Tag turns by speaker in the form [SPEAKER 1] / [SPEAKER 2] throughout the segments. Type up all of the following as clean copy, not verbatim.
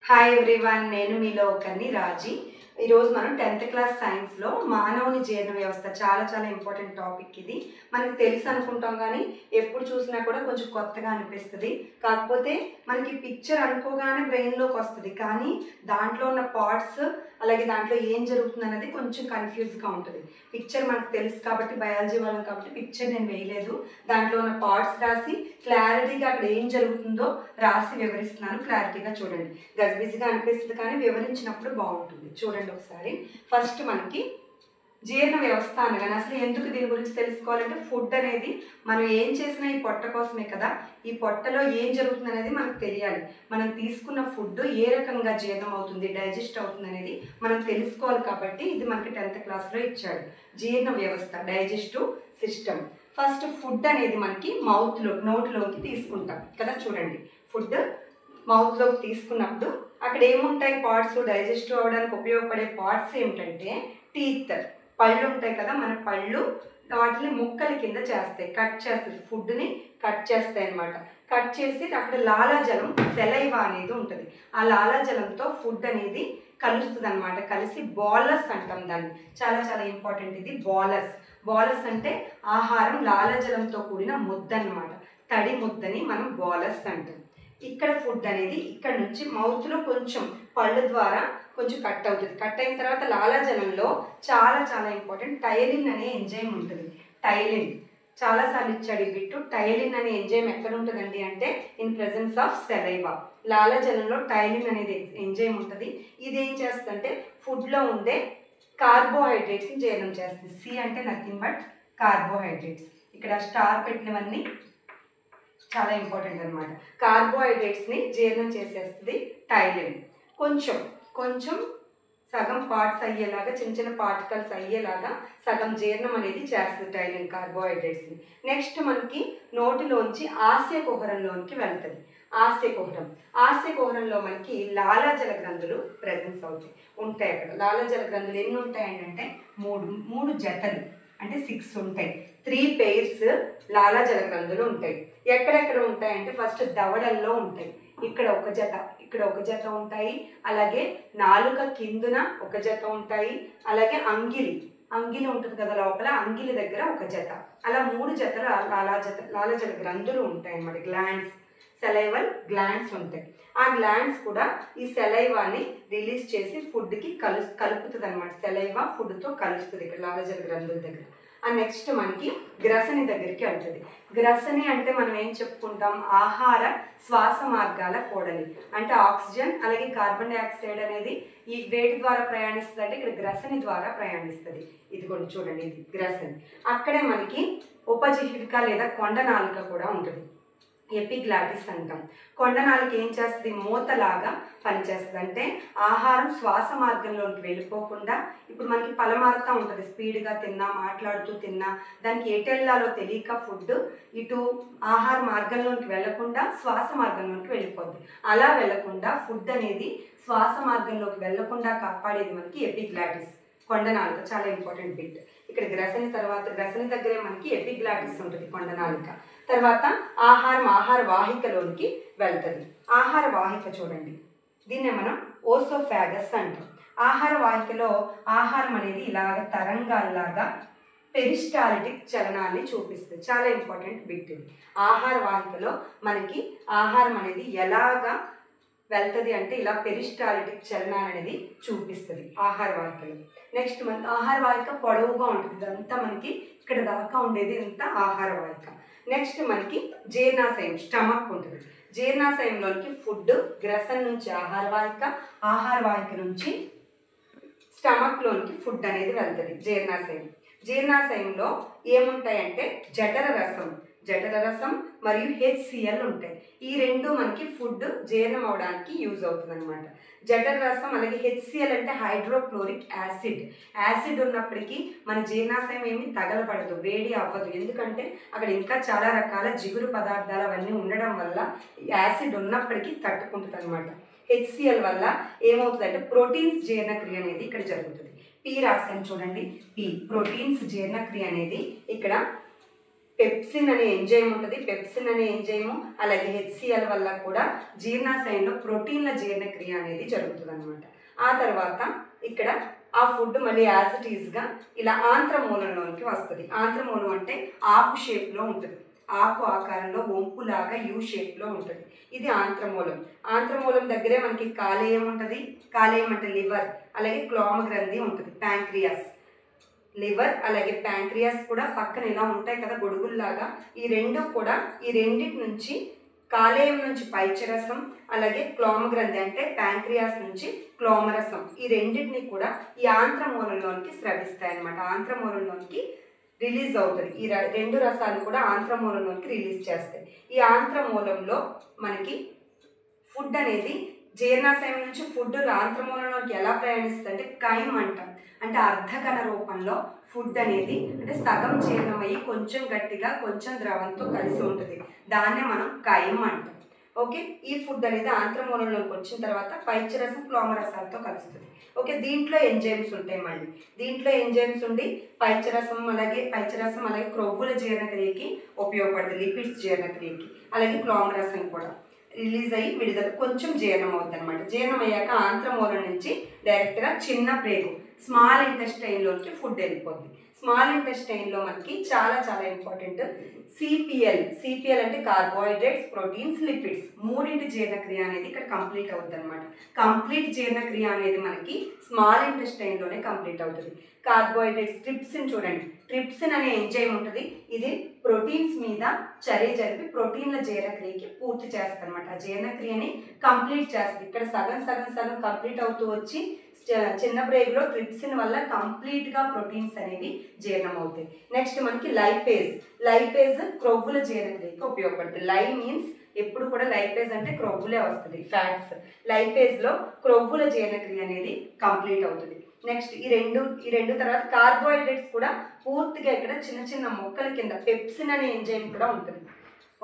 [SPEAKER 1] Hi everyone, నేను మీలో ఒకరిని రాజీ. ఈరోజు మనం 10th క్లాస్ సైన్స్లో మానవుని జీర్ణ వ్యవస్థ చాలా చాలా ఇంపార్టెంట్ టాపిక్. ఇది మనకు తెలుసు అనుకుంటాం, కానీ ఎప్పుడు చూసినా కూడా కొంచెం కొత్తగా అనిపిస్తుంది. కాకపోతే మనకి పిక్చర్ అనుకోగానే బ్రెయిన్లోకి వస్తుంది, కానీ దాంట్లో ఉన్న పార్ట్స్ అలాగే దాంట్లో ఏం జరుగుతుంది అనేది కొంచెం కన్ఫ్యూజ్గా ఉంటుంది. పిక్చర్ మనకు తెలుసు కాబట్టి, బయాలజీ వాళ్ళం కాబట్టి పిక్చర్ నేను వేయలేదు. దాంట్లో ఉన్న పార్ట్స్ రాసి క్లారిటీగా అక్కడ ఏం జరుగుతుందో రాసి వివరిస్తున్నాను. క్లారిటీగా చూడండి. గజిబిజిగా అనిపిస్తుంది, కానీ వివరించినప్పుడు బాగుంటుంది. చూడండి ఒకసారి. ఫస్ట్ మనకి జీర్ణ వ్యవస్థ అనగానే అసలు ఎందుకు దీని గురించి తెలుసుకోవాలంటే, ఫుడ్ అనేది మనం ఏం చేసినా ఈ పొట్ట కోసమే కదా. ఈ పొట్టలో ఏం జరుగుతుంది అనేది మనకు తెలియాలి. మనం తీసుకున్న ఫుడ్ ఏ రకంగా జీర్ణం అవుతుంది, డైజెస్ట్ అవుతుంది అనేది మనం తెలుసుకోవాలి. కాబట్టి ఇది మనకి 10th క్లాస్లో ఇచ్చాడు. జీర్ణ వ్యవస్థ, డైజెస్టివ్ సిస్టమ్. ఫస్ట్ ఫుడ్ అనేది మనకి నోటిలోకి తీసుకుంటాం కదా. చూడండి, ఫుడ్ మౌత్లోకి తీసుకున్నప్పుడు అక్కడ ఏముంటాయి పార్ట్స్, డైజెస్ట్ అవ్వడానికి ఉపయోగపడే పార్ట్స్ ఏమిటంటే టీత్, పళ్ళు ఉంటాయి కదా. మన పళ్ళు వాటిని ముక్కల కింద చేస్తాయి, కట్ చేస్తాయి, ఫుడ్ని కట్ చేస్తాయి అన్నమాట. కట్ చేసి అక్కడ లాలాజలం, సెలైవా అనేది ఉంటుంది. ఆ లాలాజలంతో ఫుడ్ అనేది కలుస్తుంది అనమాట. కలిసి బాలస్ అంటాం దాన్ని. చాలా చాలా ఇంపార్టెంట్ ఇది బాలస్. బాలస్ అంటే ఆహారం లాలాజలంతో కూడిన ముద్ద అన్నమాట. తడి ముద్దని మనం బాలస్ అంటాం. ఇక్కడ ఫుడ్ అనేది ఇక్కడ నుంచి మౌత్లో కొంచెం పళ్ళు ద్వారా కొంచెం కట్ అవుతుంది. కట్ అయిన తర్వాత లాలాజలంలో చాలా చాలా ఇంపార్టెంట్ టైలిన్ అనే ఎంజైమ్ ఉంటుంది. టైలిన్ చాలాసార్లు ఇచ్చాడు ఈ బిట్టు. టైలిన్ అనే ఎంజైమ్ ఎక్కడ ఉంటుందండి అంటే ఇన్ ప్రెజెన్స్ ఆఫ్ సెలైవా. లాలాజలంలో టైలిన్ అనేది ఎంజైమ్ ఉంటుంది. ఇది ఏం చేస్తుందంటే ఫుడ్లో ఉండే కార్బోహైడ్రేట్స్ని జీర్ణం చేస్తుంది. సి అంటే నథింగ్ బట్ కార్బోహైడ్రేట్స్. ఇక్కడ స్టార్ పెట్టినవన్నీ చాలా ఇంపార్టెంట్ అనమాట. కార్బోహైడ్రేట్స్ని జీర్ణం చేసేస్తుంది టైలిన్. కొంచెం సగం పార్ట్స్ అయ్యేలాగా, చిన్న చిన్న పార్టికల్స్ అయ్యేలాగా సగం జీర్ణం అనేది చేస్తుంది టైలిన్ కార్బోహైడ్రేట్స్ని. నెక్స్ట్ మనకి నోటిలోంచి ఆస్యకుహరంలోనికి వెళ్తుంది. ఆస్యకుహరంలో మనకి లాలాజల గ్రంథులు ప్రెజెన్స్ ఉంటాయి. అక్కడ లాలాజల గ్రంథులు ఎన్ని ఉంటాయంటే మూడు జతలు, అంటే 6 ఉంటాయి. 3 pairs లాలాజల గ్రంథులు ఉంటాయి. ఎక్కడెక్కడ ఉంటాయంటే ఫస్ట్ దవడల్లో ఉంటాయి. ఇక్కడ ఒక జత ఉంటాయి. అలాగే నాలుక కిందున ఒక జత ఉంటాయి. అలాగే అంగిలి ఉంటుంది కదా లోపల, అంగిలి దగ్గర ఒక జత. అలా 3 జతల లాలాజల గ్రంథులు ఉంటాయి అన్నమాట. గ్లాండ్స్, సెలైవల్ గ్లాండ్స్ ఉంటాయి. ఆ గ్లాండ్స్ కూడా ఈ సెలైవాని రిలీజ్ చేసి ఫుడ్కి కలుపుతుంది అనమాట. సెలైవా ఫుడ్తో కలుస్తుంది ఇక్కడ లాలాజల గ్రంథుల దగ్గర. ఆ నెక్స్ట్ మనకి గ్రసని దగ్గరికి వెళ్తుంది. గ్రసని అంటే మనం ఏం చెప్పుకుంటాం, ఆహార శ్వాస మార్గాల కూడలి. అంటే ఆక్సిజన్ అలాగే కార్బన్ డైఆక్సైడ్ అనేది ఈ వేటి ద్వారా ప్రయాణిస్తుంది అంటే ఇక్కడ గ్రసని ద్వారా ప్రయాణిస్తుంది. ఇది కూడా చూడండి, ఇది గ్రసని. అక్కడే మనకి ఉపజిహ్విక లేదా కొండ నాలుక కూడా ఉంటుంది. ఎపిగ్లాటిస్ అంటాం. కొండనాలిక ఏం చేస్తుంది, మూతలాగా పనిచేస్తుంది. అంటే ఆహారం శ్వాస మార్గంలోకి వెళ్ళిపోకుండా, ఇప్పుడు మనకి పలమారుతూ ఉంటుంది, స్పీడ్గా తిన్నా, మాట్లాడుతూ తిన్నా, దానికి ఎటెల్లాలో తెలియక ఫుడ్ ఇటు ఆహార మార్గంలోకి వెళ్లకుండా శ్వాస మార్గంలోకి వెళ్ళిపోద్ది. అలా వెళ్లకుండా ఫుడ్ అనేది శ్వాస మార్గంలోకి వెళ్లకుండా కాపాడేది మనకి ఎపిగ్లాటిస్, కొండనాలిక. చాలా ఇంపార్టెంట్ బిట్. ఇక్కడ గ్రసని దగ్గరే మనకి ఎపిగ్లాటిస్ ఉంటుంది, కొండనాలిక. తర్వాత ఆహార వాహికలోనికి వెళ్తుంది. ఆహార వాహిక చూడండి, దీన్నే మనం ఓసోఫాగస్ అంటాం. ఆహార వాహికలో ఆహారం అనేది ఇలాగ తరంగాల్లాగా పెరిస్టాల్టిక్ చలనాన్ని చూపిస్తుంది. చాలా ఇంపార్టెంట్ బిట్ ఇది. ఆహార వాహికలో మనకి ఆహారం అనేది ఎలాగా వెళ్తుంది అంటే ఇలా పెరిస్టాల్టిక్ చలనాన్ని అనేది చూపిస్తుంది ఆహార వాహికలో. నెక్స్ట్ మనకి ఆహార వాహిక పొడవుగా ఉంటుంది. ఇదంతా మనకి ఇక్కడ దాకా ఉండేది ఇంత ఆహార వాహిక. నెక్స్ట్ మనకి జీర్ణాశయం, స్టమక్ ఉంటుంది. జీర్ణాశయంలోనికి ఫుడ్ గ్రసన్ నుంచి ఆహార వాహిక నుంచి స్టమక్లోనికి ఫుడ్ అనేది వెళ్తుంది. జీర్ణాశయంలో ఏముంటాయంటే జఠర రసం మరియు HCl ఉంటాయి. ఈ రెండు మనకి ఫుడ్ జీర్ణం అవడానికి యూజ్ అవుతుంది అనమాట. జఠర రసం అలాగే HCl అంటే హైడ్రోక్లోరిక్ యాసిడ్ ఉన్నప్పటికీ మన జీర్ణాశయం ఏమి తగలబడదు, వేడి అవ్వదు. ఎందుకంటే అక్కడ ఇంకా చాలా రకాల జిగురు పదార్థాలు అవన్నీ ఉండడం వల్ల యాసిడ్ ఉన్నప్పటికీ తట్టుకుంటుంది అనమాట. HCl వల్ల ఏమవుతుందంటే ప్రోటీన్స్ జీర్ణక్రియ అనేది ఇక్కడ జరుగుతుంది. పి రాశాను చూడండి, ప్రోటీన్స్ జీర్ణక్రియ అనేది ఇక్కడ పెప్సిన్ అనే ఎంజైమ్ ఉంటుంది. పెప్సిన్ అనే ఎంజైము అలాగే హెచ్సిఎల్ వల్ల కూడా జీర్ణాశయంలో ప్రోటీన్ల జీర్ణక్రియ అనేది జరుగుతుంది అనమాట. ఆ తర్వాత ఇక్కడ ఆ ఫుడ్ మళ్ళీ యాజ్ ఇట్ ఈజ్గా ఇలా ఆంత్రమూలంలోనికి వస్తుంది. ఆంత్రమూలం అంటే ఆకు షేప్లో ఉంటుంది, ఆకు ఆకారంలో వంపులాగా యూ షేప్లో ఉంటుంది. ఇది ఆంత్రమూలం. ఆంత్రమూలం దగ్గరే మనకి కాలేయం ఉంటుంది. కాలేయం అంటే లివర్, అలాగే క్లోమ గ్రంథి ఉంటుంది, ప్యాంక్రియాస్. లివర్ అలాగే ప్యాంక్రియాస్ కూడా పక్కన ఇలా ఉంటాయి కదా గొడుగుల్లాగా. ఈ రెండు కూడా ఈ రెండింటి నుంచి కాలేయం నుంచి పైచరసం అలాగే క్లోమ గ్రంథి అంటే ప్యాంక్రియాస్ నుంచి క్లోమరసం ఈ రెండింటిని కూడా ఈ ఆంత్రమూలంలోనికి స్రవిస్తాయి అన్నమాట. ఆంత్రమూలంలోనికి రిలీజ్ అవుతుంది. ఈ రెండు రసాలు కూడా ఆంత్రమూలంలోనికి రిలీజ్ చేస్తాయి. ఈ ఆంత్రమూలంలో మనకి ఫుడ్ అనేది జీర్ణాశయం నుంచి ఫుడ్ ఆంత్రమూలంలోకి ఎలా ప్రయాణిస్తుంది అంటే కైమ్ అంటాం. అంటే అర్ధఘన రూపంలో ఫుడ్ అనేది అంటే సగం జీర్ణమయ్యి కొంచెం గట్టిగా కొంచెం ద్రవంతో కలిసి ఉంటుంది. దాన్నే మనం కైమ్ అంటాం. ఓకే, ఈ ఫుడ్ అనేది ఆంత్రమూలంలోకి వచ్చిన తర్వాత పైచరసం క్లోమరసాలతో కలుస్తుంది. ఓకే, దీంట్లో ఎంజైమ్స్ ఉంటాయి. మళ్ళీ దీంట్లో ఎంజైమ్స్ ఉండి పైచరసం అలాగే క్రొవ్వుల జీర్ణక్రియకి ఉపయోగపడుతుంది, లిపిడ్స్ జీర్ణక్రియకి. అలాగే క్లోమరసం కూడా రిలీజ్ అయ్యి విడుదల కొంచెం జీర్ణం అవుతుంది అనమాట. జీర్ణం అయ్యాక ఆంత్రమూలం నుంచి డైరెక్ట్గా చిన్న ప్రేగు స్మాల్ ఇంటెస్టైన్లోకి ఫుడ్ వెళ్ళిపోద్ది. స్మాల్ ఇంటెస్టైన్లో మనకి చాలా చాలా ఇంపార్టెంట్ సిపిఎల్ అంటే కార్బోహైడ్రేట్స్, ప్రోటీన్స్, లిపిడ్స్ మూడింటి జీర్ణక్రియ అనేది ఇక్కడ కంప్లీట్ అవుతుంది అనమాట. కంప్లీట్ జీర్ణక్రియ అనేది మనకి స్మాల్ ఇంటెస్టైన్లోనే కంప్లీట్ అవుతుంది. కార్బోహైడ్రేట్స్, ట్రిప్సిన్ చూడండి, ట్రిప్సిన్ అనే ఎంజైమ్ ఉంటుంది. ఇది ప్రోటీన్స్ మీద చర్య జరిపి ప్రోటీన్ల జీర్ణక్రియకి పూర్తి చేస్తుంది అనమాట. ఆ జీర్ణక్రియని కంప్లీట్ చేస్తుంది. ఇక్కడ సగం సగం సగం కంప్లీట్ అవుతూ వచ్చి చిన్న ప్రేగులో ట్రిప్సిన్ వల్ల కంప్లీట్గా ప్రోటీన్స్ అనేవి జీర్ణం అవుతాయి. నెక్స్ట్ మనకి లైపేజ్ క్రొవ్వుల జీర్ణక్రియకి ఉపయోగపడుతుంది. మీన్స్ ఎప్పుడు కూడా లైపేజ్ అంటే క్రొవ్వులే వస్తుంది, ఫ్యాట్స్. లైపేజ్లో క్రొవ్వుల జీర్ణక్రియ అనేది కంప్లీట్ అవుతుంది. నెక్స్ట్ ఈ రెండు తర్వాత కార్బోహైడ్రేట్స్ కూడా పూర్తిగా ఇక్కడ చిన్న చిన్న మొక్కల కింద పెప్సిన్ అనే ఎంజైమ్ కూడా ఉంటుంది.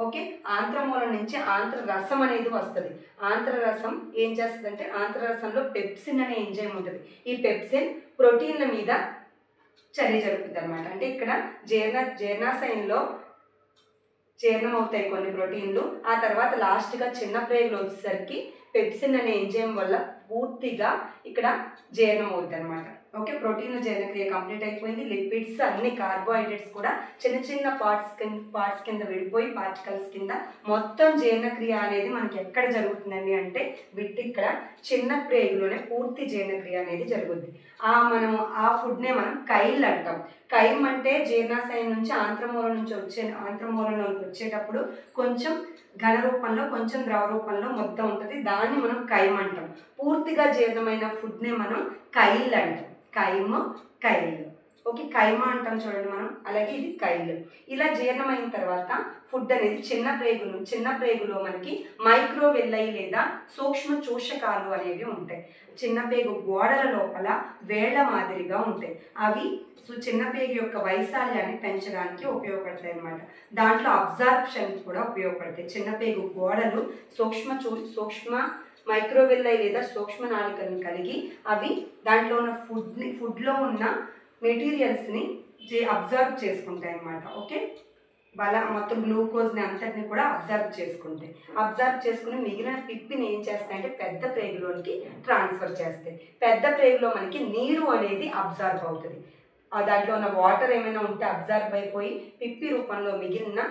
[SPEAKER 1] ఓకే, ఆంత్రమూలం నుంచి ఆంత్రరసం అనేది వస్తుంది. ఆంత్రరసం ఏం చేస్తుంది అంటే ఆంత్రరసంలో పెప్సిన్ అనే ఎంజైమ్ ఉంటుంది. ఈ పెప్సిన్ ప్రోటీన్ల మీద చర్య జరుపుతుంది అనమాట. అంటే ఇక్కడ జీర్ణాశయంలో జీర్ణం అవుతాయి కొన్ని ప్రోటీన్లు. ఆ తర్వాత లాస్ట్గా చిన్న ప్రేగులు వచ్చేసరికి పెప్సిన్ అనే ఎంజైమ్ వల్ల పూర్తిగా ఇక్కడ జీర్ణం అవుతుంది అనమాట. ఓకే, ప్రోటీన్ల జీర్ణక్రియ కంప్లీట్ అయిపోయింది. లిపిడ్స్ అన్ని కార్బోహైడ్రేట్స్ కూడా చిన్న చిన్న పార్ట్స్ కింద విడిపోయి పార్టికల్స్ కింద మొత్తం జీర్ణక్రియ అనేది మనకి ఎక్కడ జరుగుతుందండి అంటే ఇక్కడ చిన్న ప్రేగులోనే పూర్తి జీర్ణక్రియ అనేది జరుగుద్ది. ఆ ఫుడ్నే మనం కైల్ అంటాం. కైమ్ అంటే జీర్ణాశయం నుంచి ఆంత్రమూలంలోకి వచ్చేటప్పుడు కొంచెం ఘన రూపంలో కొంచెం ద్రవ రూపంలో మొత్తం ఉంటుంది. దాన్ని మనం కైమ్ అంటాం. పూర్తిగా జీర్ణమైన ఫుడ్నే మనం కైల్ అంటాం. కైల్. ఓకే, కైమ అంటాం చూడండి మనం. అలాగే ఇది కైల్. ఇలా జీర్ణమైన తర్వాత ఫుడ్ అనేది చిన్న ప్రేగులో మనకి మైక్రోవెల్లై లేదా సూక్ష్మ చూషకాలు అనేవి ఉంటాయి. చిన్న పేగు గోడల లోపల వేళ్ల మాదిరిగా ఉంటాయి. అవి చిన్న పేగు యొక్క వైశాల్యాన్ని పెంచడానికి ఉపయోగపడతాయి అన్నమాట. దాంట్లో అబ్జార్ప్షన్ కూడా ఉపయోగపడతాయి. చిన్న పేగు గోడలు సూక్ష్మ మైక్రోవెల్లై లేదా సూక్ష్మ నాళికలను కలిగి అవి దాంట్లో ఉన్న ఫుడ్లో ఉన్న మెటీరియల్స్ని అబ్జర్వ్ చేసుకుంటాయి అన్నమాట. ఓకే, మొత్తం గ్లూకోజ్ని అంతటిని కూడా అబ్జర్వ్ చేసుకుని మిగిలిన పిప్పిని ఏం చేస్తాయంటే పెద్ద ప్రేగులోనికి ట్రాన్స్ఫర్ చేస్తాయి. పెద్ద ప్రేగులో మనకి నీరు అనేది అబ్జర్వ్ అవుతుంది. దాంట్లో ఉన్న వాటర్ ఏమైనా ఉంటే అబ్జర్వ్ అయిపోయి పిప్పి రూపంలో మిగిలిన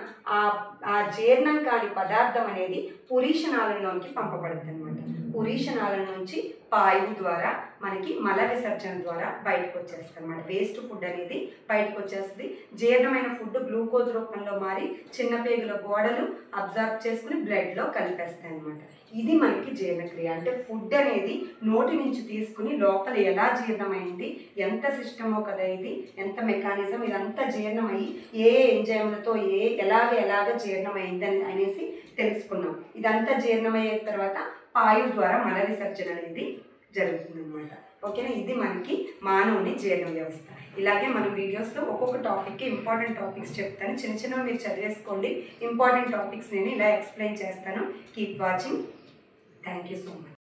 [SPEAKER 1] ఆ జీర్ణం కాని పదార్థం అనేది పురీషనాళంలోకి పంపబడుతుంది అనమాట. పురీషనాళం నుంచి పాయువు ద్వారా మనకి మల విసర్జన ద్వారా బయటకు వచ్చేస్తుంది అనమాట. వేస్ట్ ఫుడ్ అనేది బయటకు వచ్చేస్తుంది. జీర్ణమైన ఫుడ్ గ్లూకోజ్ రూపంలో మారి చిన్న పేగుల గోడలు అబ్జర్వ్ చేసుకుని బ్లడ్లో కలిపేస్తాయి అనమాట. ఇది మనకి జీర్ణక్రియ. అంటే ఫుడ్ అనేది నోటి నుంచి తీసుకుని లోపల ఎలా జీర్ణమైంది, ఎంత సిస్టమో కదా ఇది, ఎంత మెకానిజం, ఇదంతా జీర్ణమయ్యి ఏ ఎంజైమ్లతో ఎలాగ జీర్ణమైంది అనేసి తెలుసుకున్నాం. ఇదంతా జీర్ణమయ్యే తర్వాత పాయువు ద్వారా మల విసర్జన అనేది జరుగుతుంది అనమాట. ఓకేనా, ఇది మనకి మానవుని జీర్ణ వ్యవస్థ. ఇలాగే మన వీడియోస్లో ఒక్కొక్క టాపిక్కి ఇంపార్టెంట్ టాపిక్స్ చెప్తాను. చిన్న మీరు చదివేసుకోండి. ఇంపార్టెంట్ టాపిక్స్ నేను ఇలా ఎక్స్ప్లెయిన్ చేస్తాను. Keep watching. Thank you so much.